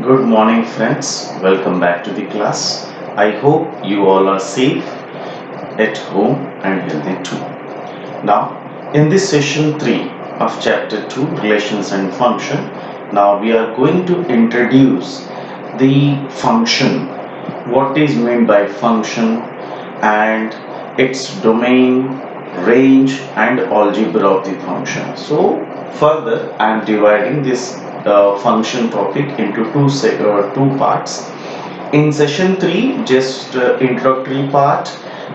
Good morning, friends. Welcome back to the class. I hope you all are safe at home and healthy too. Now, in this session 3 of chapter 2, Relations and Function, now we are going to introduce the function, what is meant by function, and its domain, range, and algebra of the function. So, further, I am dividing this function topic into two parts. In session 3, just introductory part,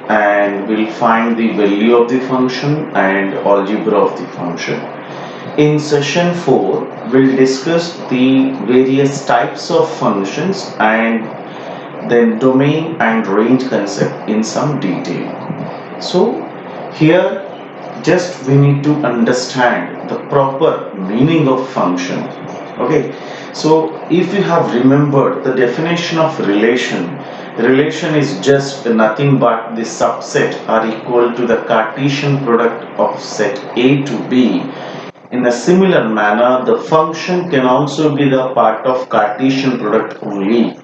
and we'll find the value of the function and algebra of the function. In session 4, we'll discuss the various types of functions and then domain and range concept in some detail. So here just we need to understand the proper meaning of function. Okay, so if you have remembered the definition of relation is just nothing but the subset are equal to the Cartesian product of set A to B. In a similar manner, the function can also be the part of Cartesian product only.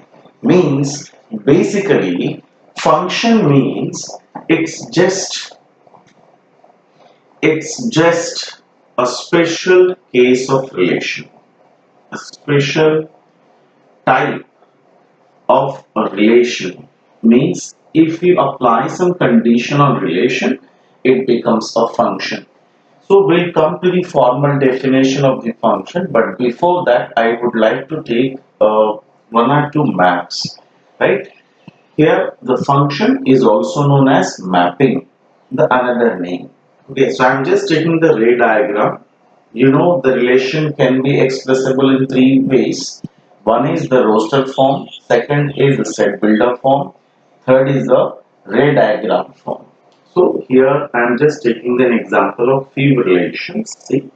Means basically function means it's just it's just a special case of relation, a special type of a relation. Means if you apply some condition on relation, it becomes a function. So we'll come to the formal definition of the function, but before that I would like to take one or two maps, right? Here the function is also known as mapping, the another name. Okay, so I'm just taking the ray diagram. You know the relation can be expressible in three ways. One is the roster form, second is the set builder form, third is the ray diagram form. So here I'm just taking an example of few relations. See,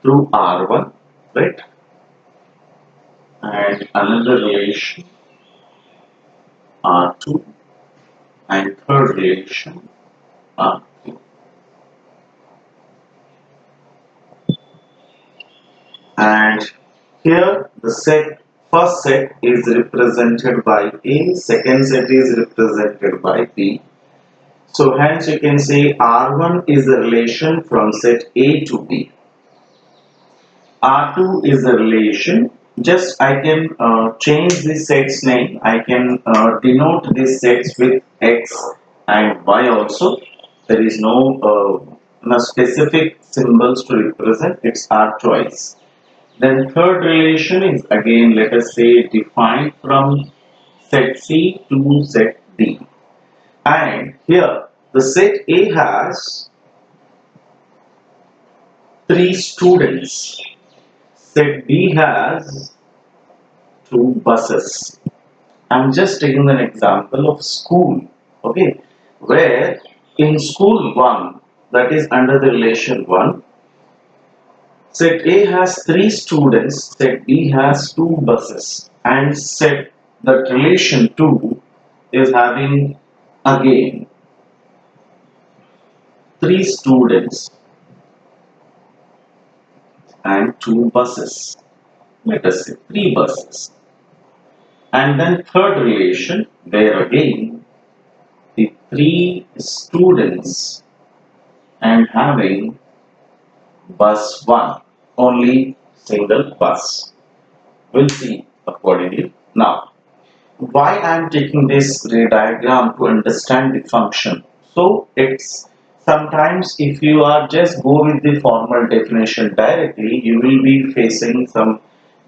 through R1, right? And another relation R2 and third relation R3. And here the first set is represented by A, second set is represented by B. So hence you can say R1 is a relation from set A to B. R2 is a relation. Just I can change the set's name. I can denote this sets with X and Y also. There is no specific symbols to represent. It's our choice. Then third relation is again, let us say, defined from set C to set D. And here the set A has three students. Set B has two buses. I'm just taking an example of school. Okay, where in school 1, that is under the relation 1, set A has three students, set B has two buses, and set that relation 2 is having again three students and two buses. Let us say three buses. And then third relation where again the three students and having bus 1, only single bus. We'll see accordingly. Now, why I am taking this ray diagram to understand the function? So it's sometimes if you are just go with the formal definition directly, you will be facing some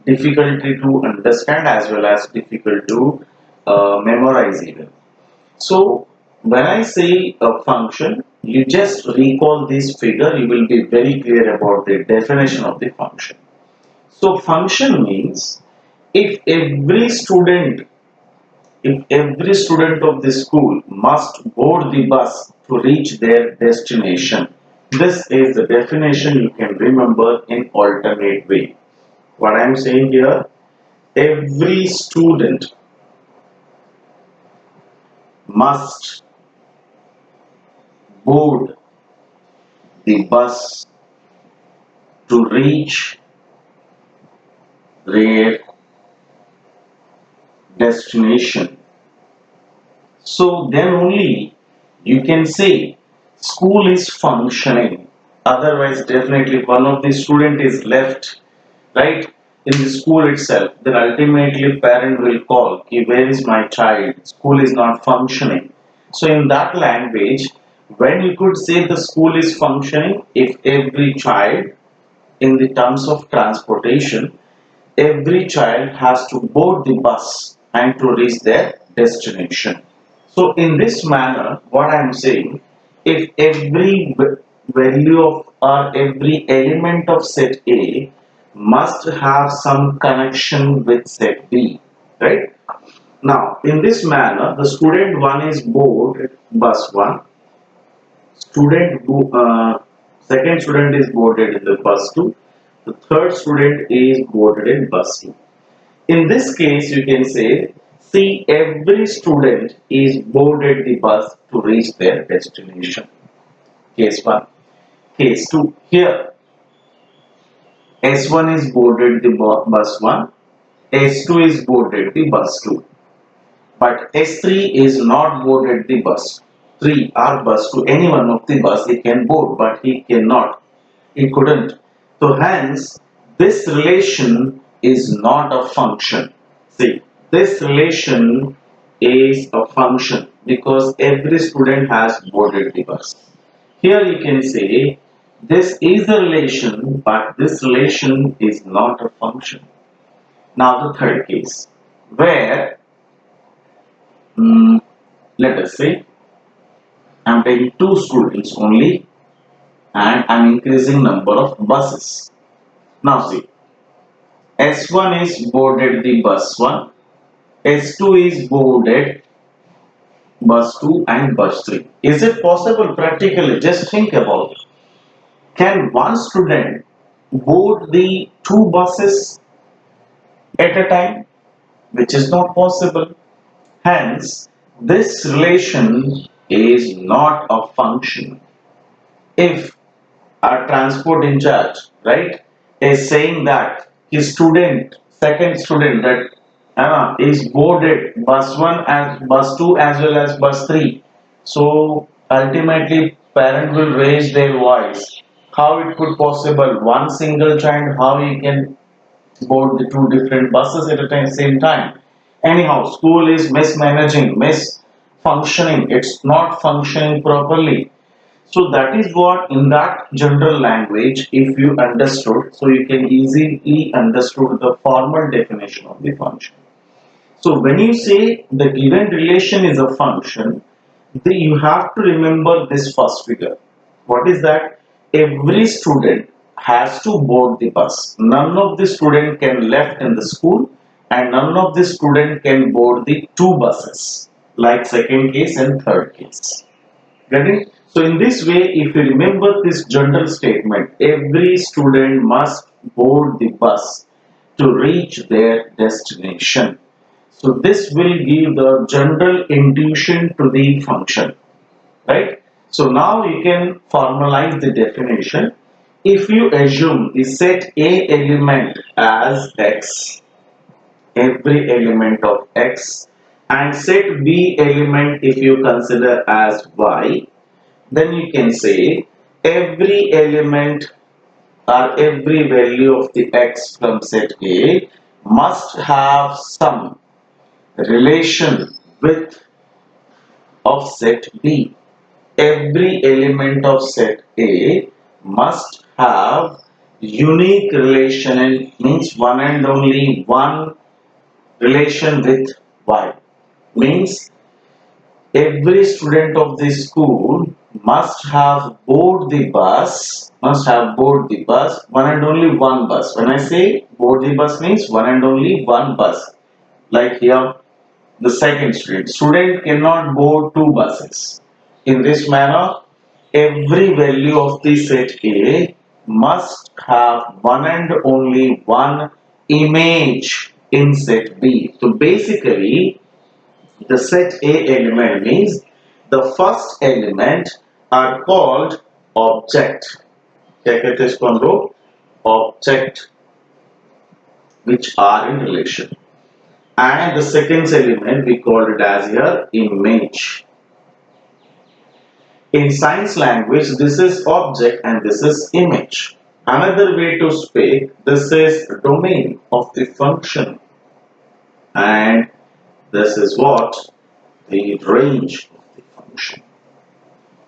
difficulty to understand as well as difficult to memorize even. So when I say a function, you just recall this figure, you will be very clear about the definition of the function. So function means if every student if every student of the school must board the bus to reach their destination. This is the definition you can remember in alternate way. What I am saying here, every student must board the bus to reach their destination. So then only you can say school is functioning. Otherwise, definitely one of the student is left, right, in the school itself. Then ultimately parent will call, "Okay, where is my child? School is not functioning." So in that language, when you could say the school is functioning, if every child in the terms of transportation, every child has to board the bus and to reach their destination. So in this manner, what I am saying, if every value of or every element of set A must have some connection with set B, right? Now, in this manner, the student 1 is boarded bus 1, second student is boarded in the bus 2, the third student is boarded in bus 2. In this case, you can say, see, every student is boarded the bus to reach their destination. Case 1. Case 2. Here, S1 is boarded the bus 1, S2 is boarded the bus 2. But S3 is not boarded the bus 3 or bus 2. Any one of the bus he can board, but he cannot. He couldn't. So hence, this relation is not a function. See, this relation is a function because every student has boarded the bus. Here you can say this is a relation, but this relation is not a function. Now the third case, where mm, let us say I'm taking two students only and I'm increasing number of buses. Now see, S1 is boarded the bus 1, S2 is boarded bus 2 and bus 3. Is it possible practically? Just think about it. Can one student board the two buses at a time? Which is not possible. Hence, this relation is not a function. If our transport in charge, right, is saying that his student, second student, that is boarded bus 1 and bus 2 as well as bus 3. So ultimately parent will raise their voice. How it could possible one single child, how he can board the two different buses at the same time. Anyhow, school is mismanaging, misfunctioning. It's not functioning properly. So that is what in that general language, if you understood, so you can easily understood the formal definition of the function. So when you say the given relation is a function, then you have to remember this first figure. What is that? Every student has to board the bus. None of the student can left in the school and none of the student can board the two buses like second case and third case. Get it? So in this way, if you remember this general statement, every student must board the bus to reach their destination. So this will give the general intuition to the function, right? So now you can formalize the definition. If you assume the set A element as X, every element of X, and set B element if you consider as Y, then you can say every element or every value of the X from set A must have some relation with of set B. Every element of set A must have unique relation and means one and only one relation with Y. Means every student of the school must have board the bus, one and only one bus. When I say board the bus means one and only one bus. Like here the second student cannot board two buses. In this manner, every value of the set A must have one and only one image in set B. So basically, the set A element means the first element are called object. क्या कहते हैं इसको हम लोग? Object. which are in relation. And the second element we called it as here image. In science language, this is object and this is image. Another way to speak, this is domain of the function and this is what? The range of the function.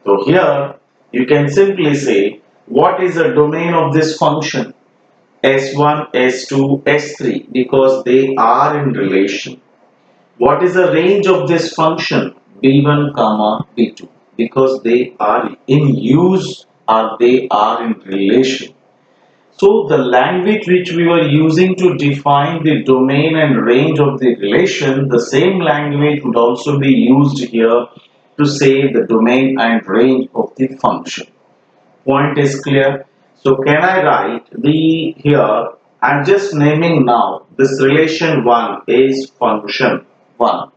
So here you can simply say what is the domain of this function? S1, S2, S3 because they are in relation. What is the range of this function? B1, comma B2 because they are in use or they are in relation. So the language which we were using to define the domain and range of the relation, the same language would also be used here to say the domain and range of the function. Point is clear. So can I write the here? I'm just naming now this relation 1 is function 1.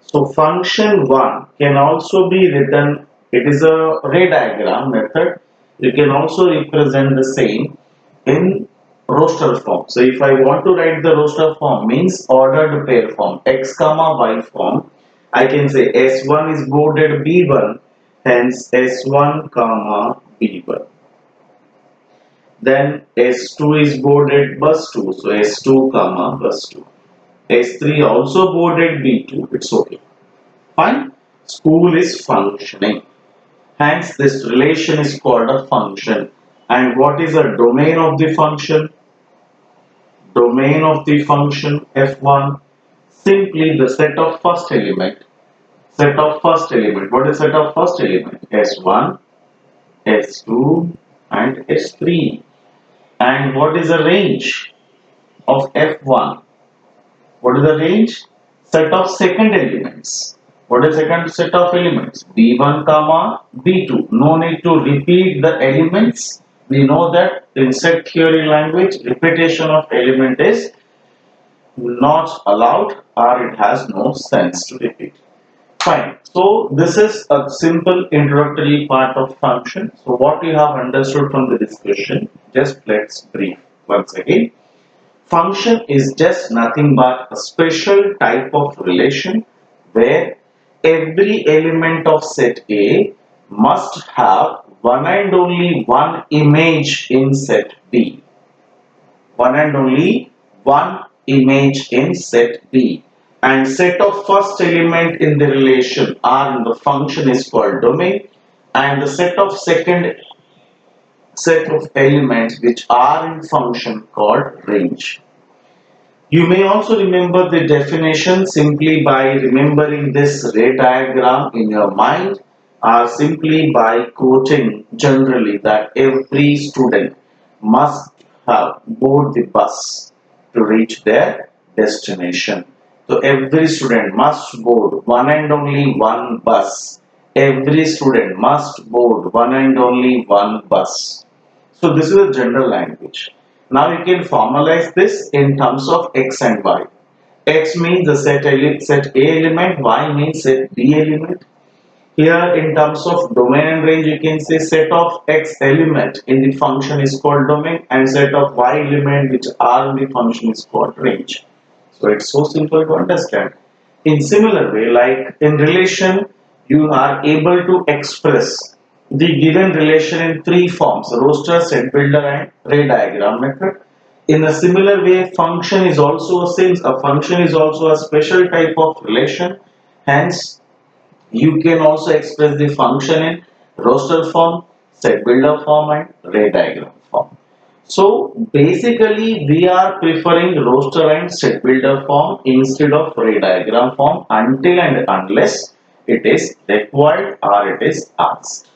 So function 1 can also be written, it is a ray diagram method. You can also represent the same in roster form. So if I want to write the roster form means ordered pair form x comma y form, I can say S1 is boarded B1, hence S1 comma B1. Then S2 is boarded bus 2, so S2 comma bus 2. S3 also boarded B2, it's okay. Fine. School is functioning. Hence, this relation is called a function. And what is the domain of the function? Domain of the function F1, simply the set of first element. Set of first element. What is set of first element? S1, S2 and S3. And what is the range of F1? What is the range? Set of second elements. What is second set of elements? B1 comma B2. No need to repeat the elements. We know that in set theory language, repetition of element is not allowed or it has no sense to repeat. Fine. So this is a simple introductory part of function. So what you have understood from the discussion, just let's brief once again. Function is just nothing but a special type of relation where every element of set A must have one and only one image in set B. One and only one image in set B. And set of first element in the relation R in the function is called domain, and the set of second set of elements which are in function called range. You may also remember the definition simply by remembering this ray diagram in your mind or simply by quoting generally that every student must have board the bus to reach their destination. So every student must board one and only one bus. Every student must board one and only one bus. So this is a general language. Now you can formalize this in terms of x and y. X means the set A element, y means set B element. Here in terms of domain and range, you can say set of x element in the function is called domain and set of y element which are in the function is called range. So it's so simple to understand. In similar way, like in relation, you are able to express the given relation in three forms: roster, set builder, and ray diagram method. In a similar way, function is also a function is also a special type of relation. Hence, you can also express the function in roster form, set builder form, and ray diagram form. So basically we are preferring roster and set builder form instead of ray diagram form until and unless it is required or it is asked.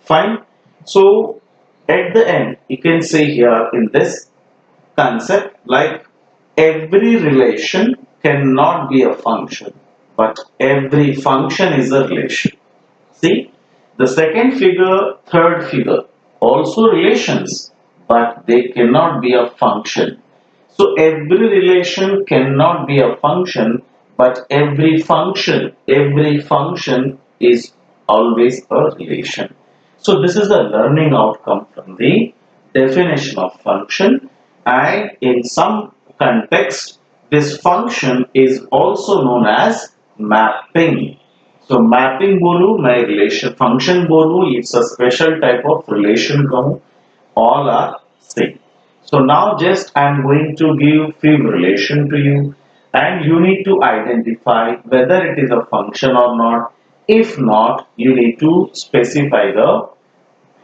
Fine. So at the end you can say here in this concept like every relation cannot be a function but every function is a relation. See, the second figure, third figure, also relations, but they cannot be a function. So every relation cannot be a function, but every function is always a relation. So this is the learning outcome from the definition of function, and in some context, this function is also known as mapping. So mapping बोलूँ मैं relation function बोलूँ, it's a special type of relation कहूँ, all are same. So now just I am going to give few relation to you and you need to identify whether it is a function or not. If not, you need to specify the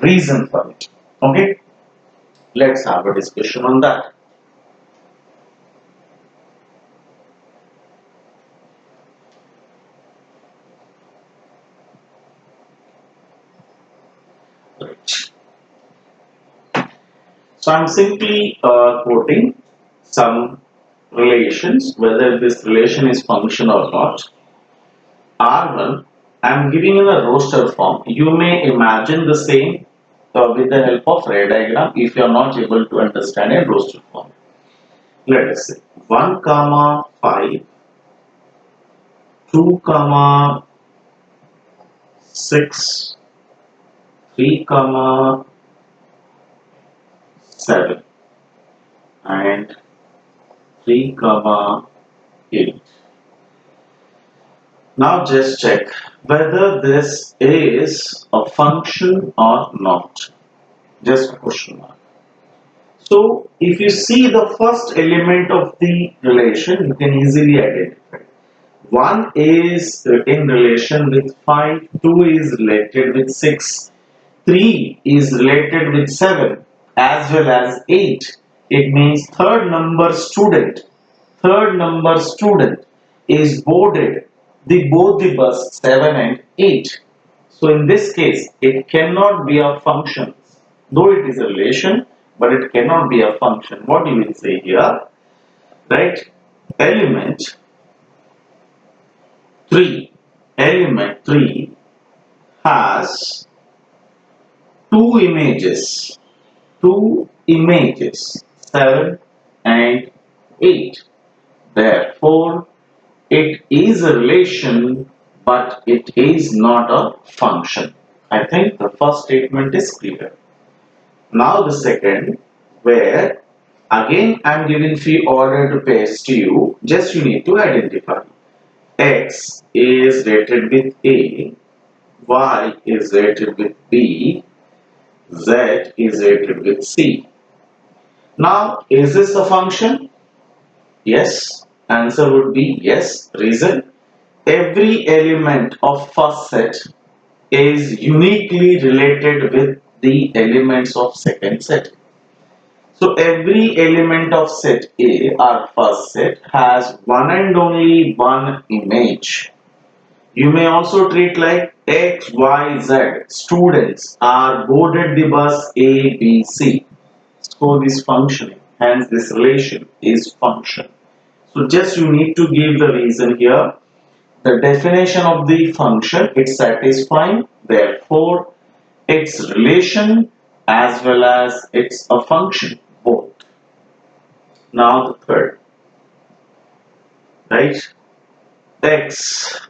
reason for it. Okay, let's have a discussion on that. Right. So I'm simply quoting some relations, whether this relation is function or not. R1, I'm giving in a roster form. You may imagine the same with the help of ray diagram if you are not able to understand a roster form. Let us say 1 comma 5, 2 comma 6, 3 comma 7 and 3 comma 8. Now just check whether this is a function or not. Just a question mark. So if you see the first element of the relation, you can easily identify. 1 is in relation with 5, 2 is related with 6, 3 is related with 7 as well as 8. It means third number student is boarded both the bus 7 and 8. So in this case, it cannot be a function. Though it is a relation, but it cannot be a function. What do you say here? Right? Element 3. Element 3 has two images. Two images 7 and 8. Therefore, it is a relation, but it is not a function. I think the first statement is clear. Now the second, where again I am giving few order to pairs to you, just you need to identify. X is rated with A, Y is rated with B, Z is rated with C. Now, is this a function? Yes. Answer would be yes. Reason? Every element of first set is uniquely related with the elements of second set. So every element of set A, our first set, has one and only one image. You may also treat like X, Y, Z students are boarded the bus A, B, C. So this functioning, hence this relation is function. So just you need to give the reason here. The definition of the function is satisfying, therefore its relation as well as it's a function both. Now the third, right? X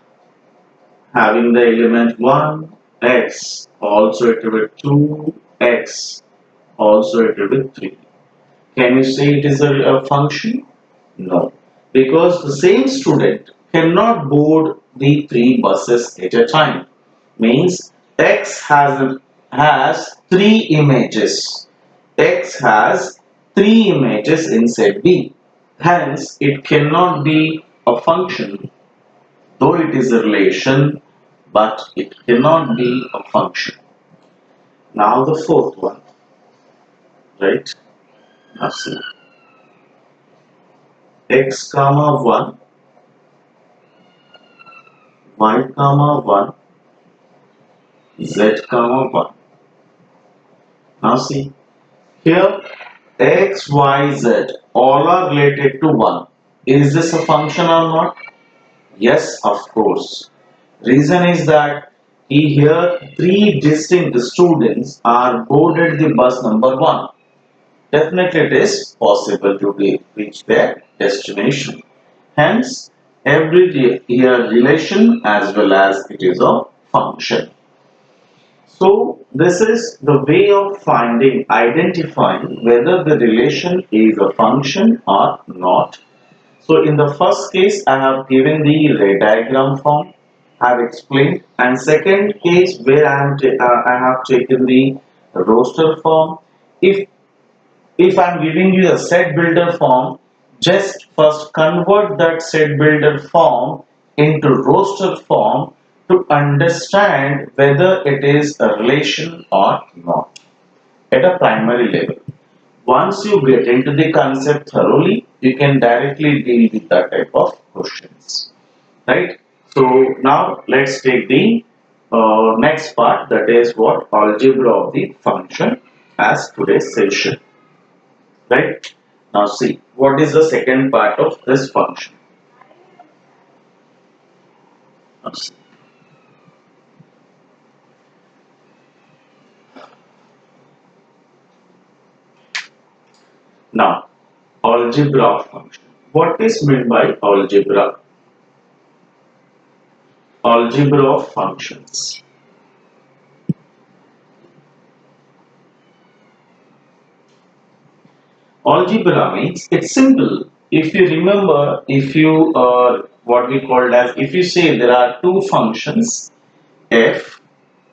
having the element 1, X also iterated with 2, X also iterated with 3. Can you say it is a function? No, because the same student cannot board the three buses at a time. Means X has three images. X has three images in set B. Hence, it cannot be a function, though it is a relation, but it cannot be a function. Now the fourth one, right? Now see, x comma 1, y comma 1, z comma 1. Now see, here x, y, z all are related to 1. Is this a function or not? Yes, of course. Reason is that here three distinct students are boarded the bus number 1. Definitely it is possible to reach their destination. Hence, every here relation as well as it is a function. So this is the way of identifying whether the relation is a function or not. So in the first case, I have given the ray diagram form, I have explained, and second case where I have taken the roster form. If I'm giving you a set builder form, just first convert that set builder form into roster form to understand whether it is a relation or not at a primary level. Once you get into the concept thoroughly, you can directly deal with that type of questions, right? So now let's take the next part, that is what algebra of the function as today's session, right? Now see, what is the second part of this function? Now, see. Now, algebra of function. What is meant by algebra? Algebra of functions. Algebra means it's simple. If you remember, if you what we called as, if you say there are two functions, f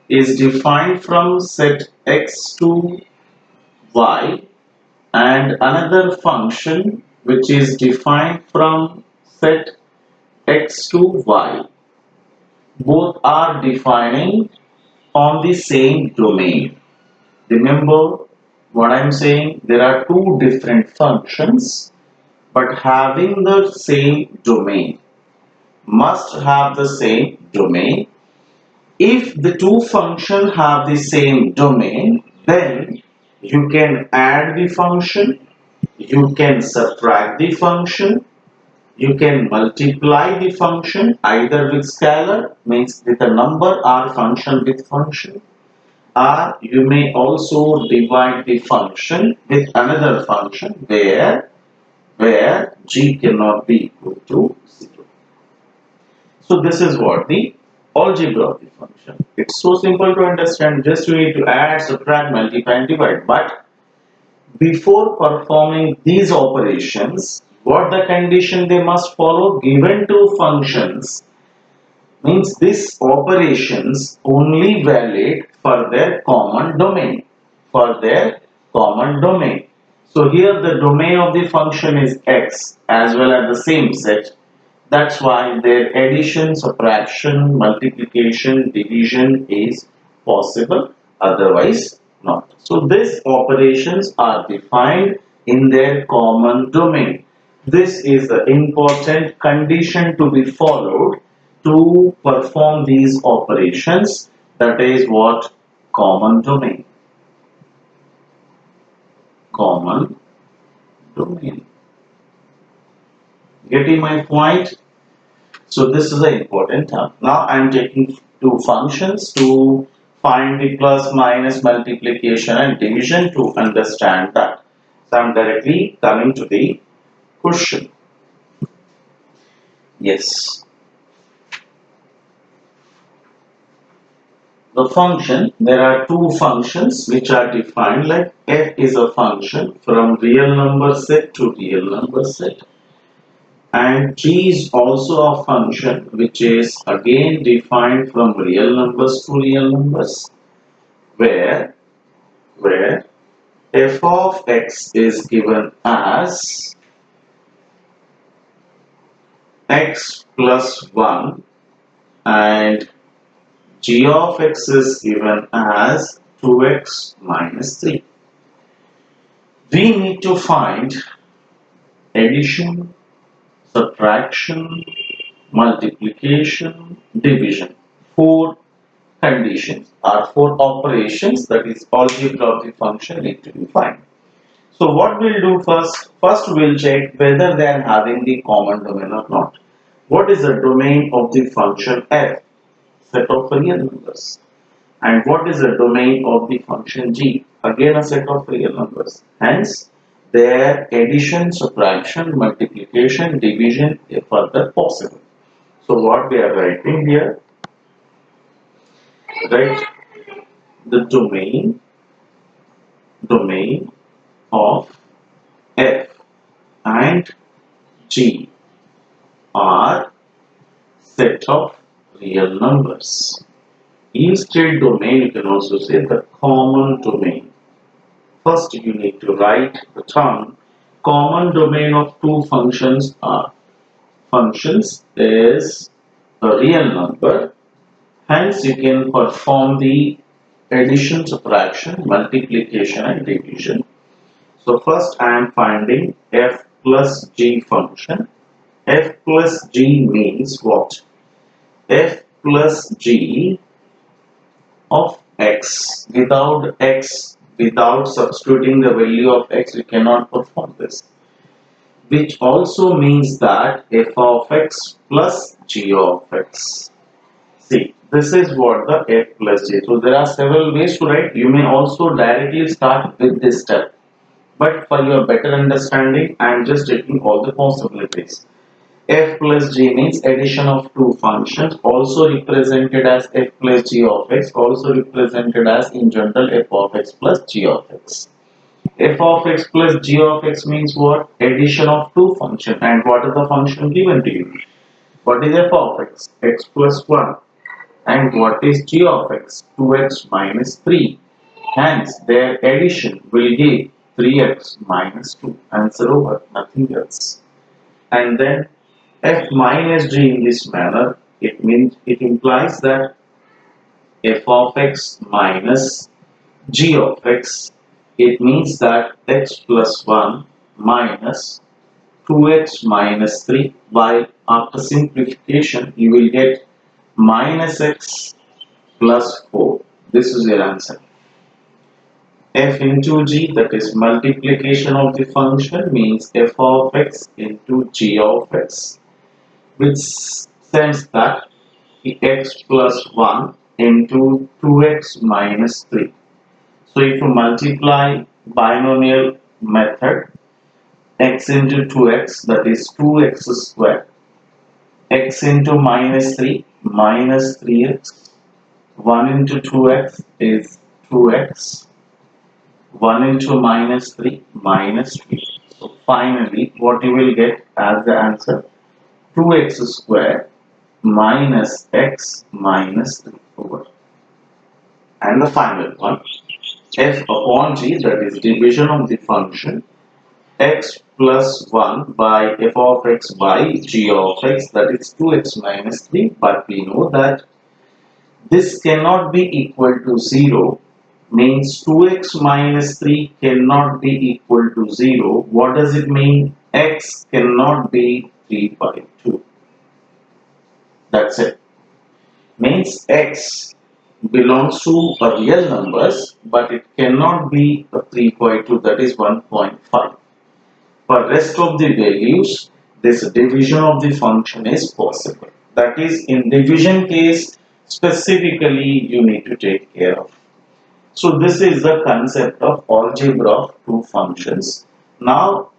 is defined from set x to y, and another function which is defined from set x to y. Both are defining on the same domain. Remember what I'm saying? There are two different functions but having the same domain, must have the same domain. If the two functions have the same domain, then you can add the function, you can subtract the function, you can multiply the function either with scalar, means with a number, or function with function, or you may also divide the function with another function where g cannot be equal to 0. So this is what the algebra of the function. It's so simple to understand, just you need to add, subtract, multiply and divide. But before performing these operations, what the condition they must follow? Given two functions, means these operations only valid for their common domain. For their common domain. So here the domain of the function is x as well as the same set. That's why their addition, subtraction, multiplication, division is possible, otherwise not. So these operations are defined in their common domain. This is the important condition to be followed to perform these operations. That is what? Common domain. Common domain. Getting my point? So this is an important term. Now I am taking two functions to find the plus, minus, multiplication and division to understand that. So I am directly coming to the question. Yes. The function, there are two functions which are defined like f is a function from real number set to real number set, and g is also a function which is again defined from real numbers to real numbers, where f of x is given as x plus 1 and g of x is given as 2x minus 3. We need to find addition, subtraction, multiplication, division. Four conditions or four operations, that is algebra of the function, need to be defined. So what we'll do first? First we'll check whether they are having the common domain or not. What is the domain of the function f? Set of real numbers. And what is the domain of the function g? Again a set of real numbers. Hence, their addition, subtraction, multiplication, division is further possible. So what we are writing here, right? the domain of f and g are set of real numbers. Instead domain, you can also say the common domain. First, you need to write the term common domain of two functions are. Functions is a real number, hence you can perform the addition, subtraction, multiplication and division. So first I am finding f plus g function. F plus g means what? F plus g of x. Without substituting the value of x, we cannot perform this. Which also means that f of x plus g of x. See, this is what the f plus g. So there are several ways to write. You may also directly start with this step. But for your better understanding, I am just taking all the possibilities. F plus g means addition of two functions, also represented as f plus g of x, also represented as in general f of x plus g of x. F of x plus g of x means what? Addition of two functions. And what is the function given to you? What is f of x? X plus 1. And what is g of x? 2x minus 3. Hence, their addition will give 3x minus 2. Answer over, nothing else. And then f minus g in this manner, it implies that f of x minus g of x, it means that x plus 1 minus 2x minus 3, while after simplification you will get minus x plus 4. This is your answer. F into g, that is multiplication of the function, means f of x into g of x, which sends that x plus 1 into 2x minus 3. So if you multiply binomial method, x into 2x, that is 2x square, x into minus 3 minus 3x, 1 into 2x is 2x, 1 into minus 3 minus 3. So finally what you will get as the answer, 2x square minus x minus 3 over. And the final one, f upon g, that is division of the function x plus 1 by f of x by g of x, that is 2x minus 3, but we know that this cannot be equal to 0, means 2x minus 3 cannot be equal to 0. What does it mean? X cannot be 3 by 2. That's it. Means x belongs to a real numbers, but it cannot be a 3.2, that is 1.5. For rest of the values, this division of the function is possible. That is, in division case, specifically you need to take care of. So this is the concept of algebra of two functions. Now,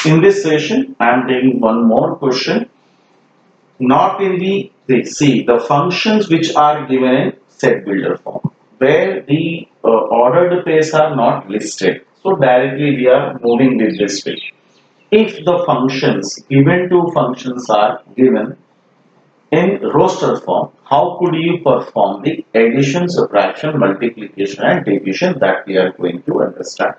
in this session, I am taking one more question. Not in the functions which are given in set builder form, where the ordered pairs are not listed. So directly we are moving with this way. If the functions, given two functions are given in roster form, how could you perform the addition, subtraction, multiplication and division, that we are going to understand.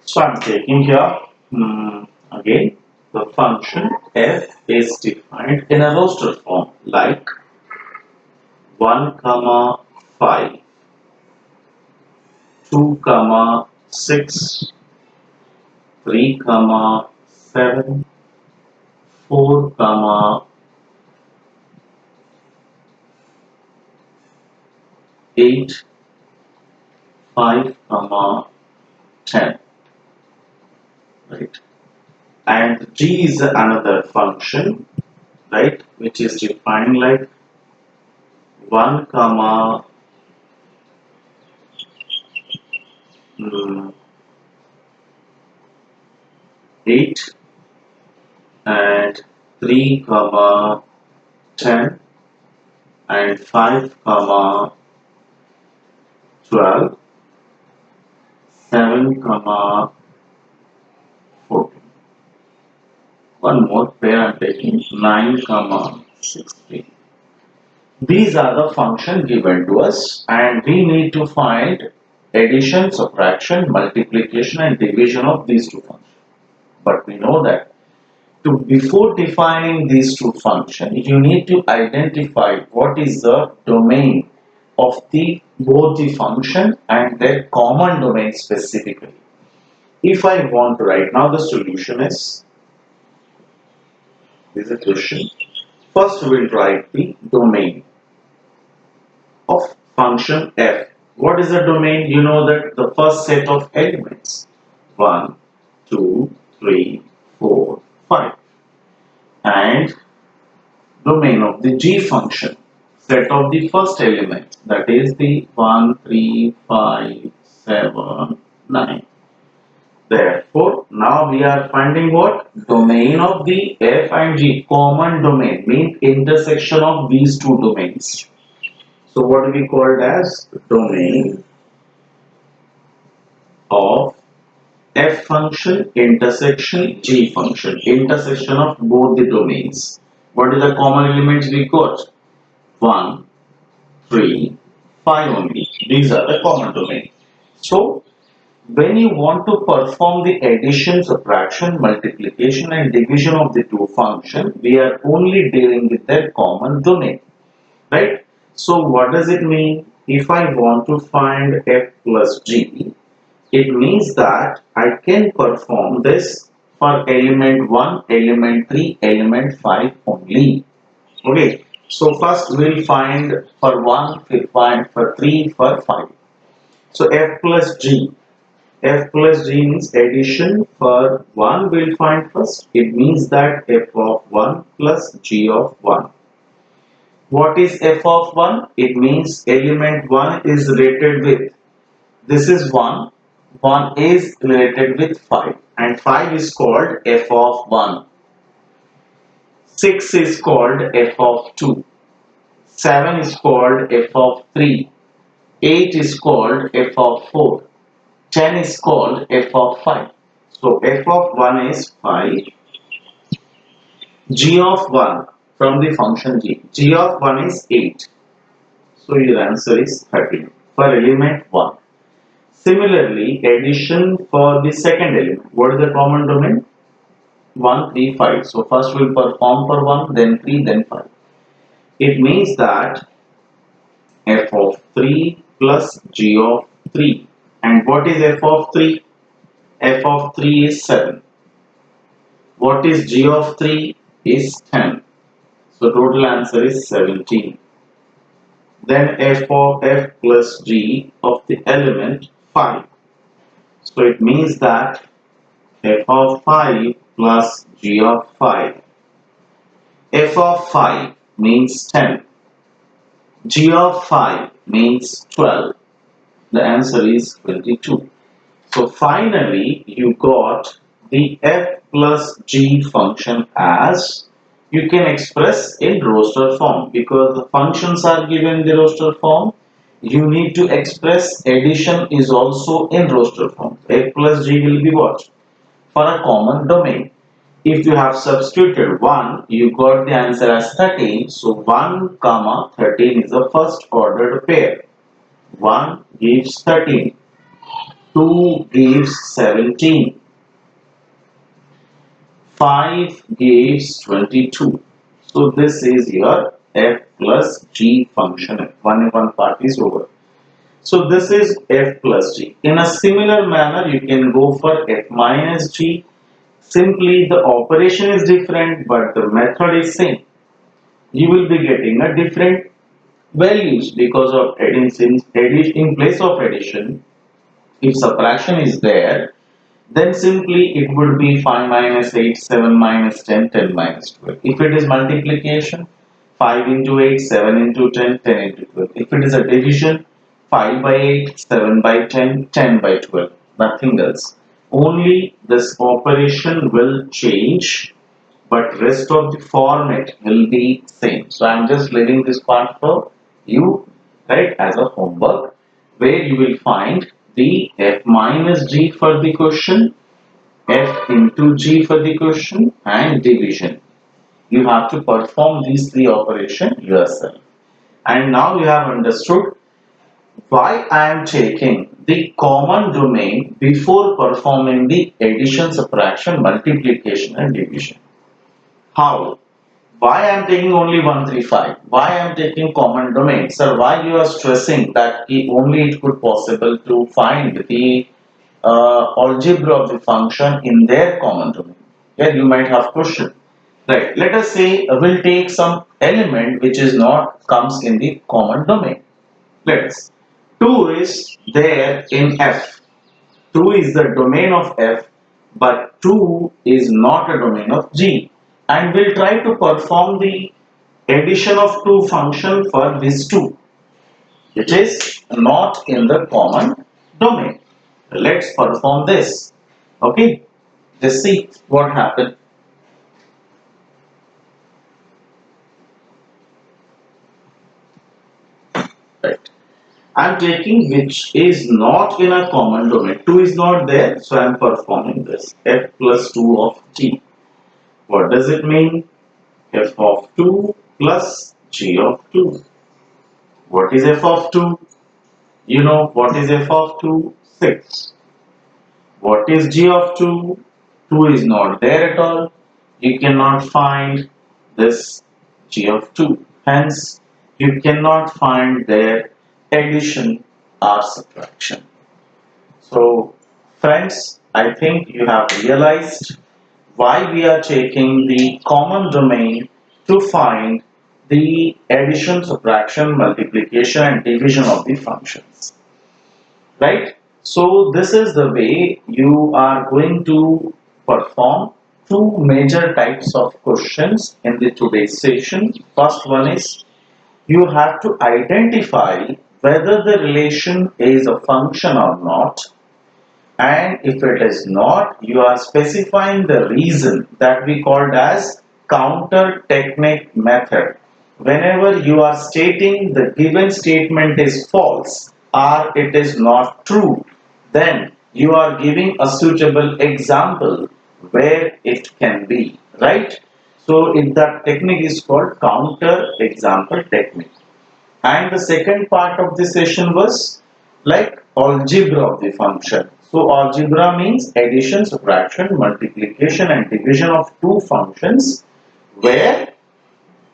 So I'm taking here again the function f is defined in a roster form like 1 comma 5, 2 comma 6, 3 comma 7, 4 comma 8, 5 comma 10, right? And g is another function, right, which is defined like 1 comma mm, 8 and 3 comma 10 and 5 comma 12, 7 comma 14. One more pair I'm taking, 9 comma 16. These are the function given to us and we need to find addition, subtraction, multiplication and division of these two functions. But we know that before defining these two functions, you need to identify what is the domain of both the function and their common domain specifically. If I want to write now, the solution is, this is a question. First we'll write the domain of function f. What is the domain? You know that the first set of elements, 1, 2, 3, 4, 5, and domain of the g function, set of the first element, that is the 1, 3, 5, 7, 9. Therefore, now we are finding what? Domain of the f and g, common domain, means intersection of these two domains. So what we called as domain of f function intersection g function, intersection of both the domains. What is the common elements we got? 1, 3, 5 only. These are the common domain. So when you want to perform the addition, subtraction, multiplication and division of the two functions, we are only dealing with their common domain, right? So what does it mean? If I want to find f plus g, it means that I can perform this for element 1, element 3, element 5 only. Okay, so first we'll find for 1, we'll find for 3, for 5. So f plus g. F plus g means addition. For 1 we'll find first. It means that f of 1 plus g of 1. What is f of 1? It means element 1 is related with, this is 1, 1 is related with 5 and 5 is called f of 1. 6 is called f of 2. 7 is called f of 3. 8 is called f of 4. 10 is called f of 5. So f of 1 is 5. G of 1 from the function g. G of 1 is 8. So your answer is 13 for element 1. Similarly, addition for the second element. What is the common domain? 1, 3, 5. So first we'll perform for 1, then 3, then 5. It means that f of 3 plus g of 3. And what is f of 3? F of 3 is 7. What is g of 3? Is 10. So total answer is 17. Then f of f plus g of the element 5. So it means that f of 5 plus g of 5. F of 5 means 10. G of 5 means 12. The answer is 22. So finally you got the f plus g function as, you can express in roster form because the functions are given in the roster form. You need to express addition is also in roster form. F plus g will be what? For a common domain. If you have substituted 1, you got the answer as 13. So 1 comma 13 is the first ordered pair. 1 gives 13. 2 gives 17. 5 gives 22. So this is your f plus g function. One part is over. So this is f plus g. In a similar manner, you can go for f minus g. Simply the operation is different, but the method is same. You will be getting a different values because of addition. In place of addition, if subtraction is there, then simply it would be 5 minus 8, 7 minus 10, 10 minus 12. If it is multiplication, 5 into 8, 7 into 10, 10 into 12. If it is a division, 5 by 8, 7 by 10, 10 by 12. Nothing else. Only this operation will change, but rest of the format will be same. So I'm just leaving this part for you, right, as a homework, where you will find the f minus g for the question, f into g for the question, and division. You have to perform these three operations yourself. And now you have understood why I am taking the common domain before performing the addition, subtraction, multiplication and division. How? Why I am taking only 135? Why I am taking common domain? Sir, why you are stressing that only it could possible to find the algebra of the function in their common domain? Yeah, you might have question. Right. Let us say we'll take some element which is not comes in the common domain. Let us. 2 is there in F. 2 is the domain of F, but 2 is not a domain of G. And we'll try to perform the addition of two functions for this 2, which is not in the common domain. Let's perform this. Okay, let's see what happened. Right. I'm taking which is not in a common domain. 2 is not there, so I'm performing this. F plus 2 of G. What does it mean? F of 2 plus G of 2. What is F of 2? You know what is F of 2? 6. What is G of 2? 2 is not there at all. You cannot find this G of 2. Hence, you cannot find their addition or subtraction. So, friends, I think you have realized why we are taking the common domain to find the addition, subtraction, multiplication and division of the functions. Right? So this is the way you are going to perform two major types of questions in the today's session. First one is you have to identify whether the relation is a function or not, and if it is not, you are specifying the reason that we called as counter technique method. Whenever you are stating the given statement is false or it is not true, then you are giving a suitable example where it can be, right? So if that technique is called counter example technique. And the second part of the session was like algebra of the function. So algebra means addition, subtraction, multiplication and division of two functions where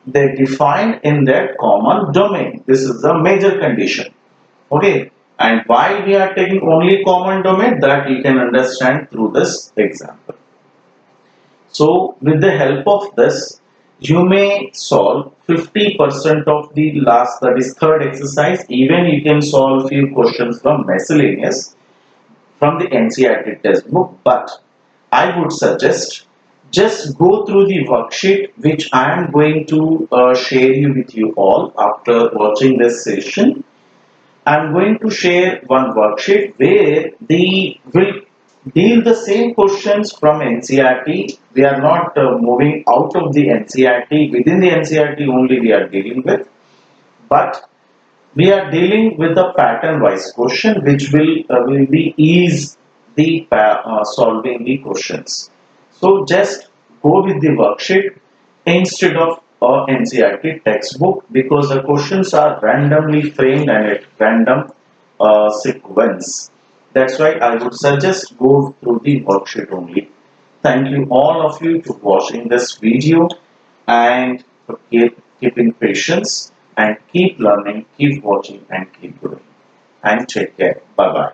they defined in their common domain. This is the major condition. Okay. And why we are taking only common domain, that you can understand through this example. So with the help of this, you may solve 50% of the last, that is third exercise. Even you can solve few questions from miscellaneous from the NCERT textbook. But I would suggest just go through the worksheet which I am going to share you with you all after watching this session. I'm going to share one worksheet where the will deal the same questions from NCERT. We are not moving out of the NCERT. Within the NCERT only we are dealing with, but we are dealing with the pattern wise question which will be ease the solving the questions. So just go with the worksheet instead of a NCERT textbook, because the questions are randomly framed and at random sequence. That's why I would suggest go through the worksheet only. Thank you all of you for watching this video and for keeping patience, and keep learning, keep watching and keep growing. And take care. Bye bye.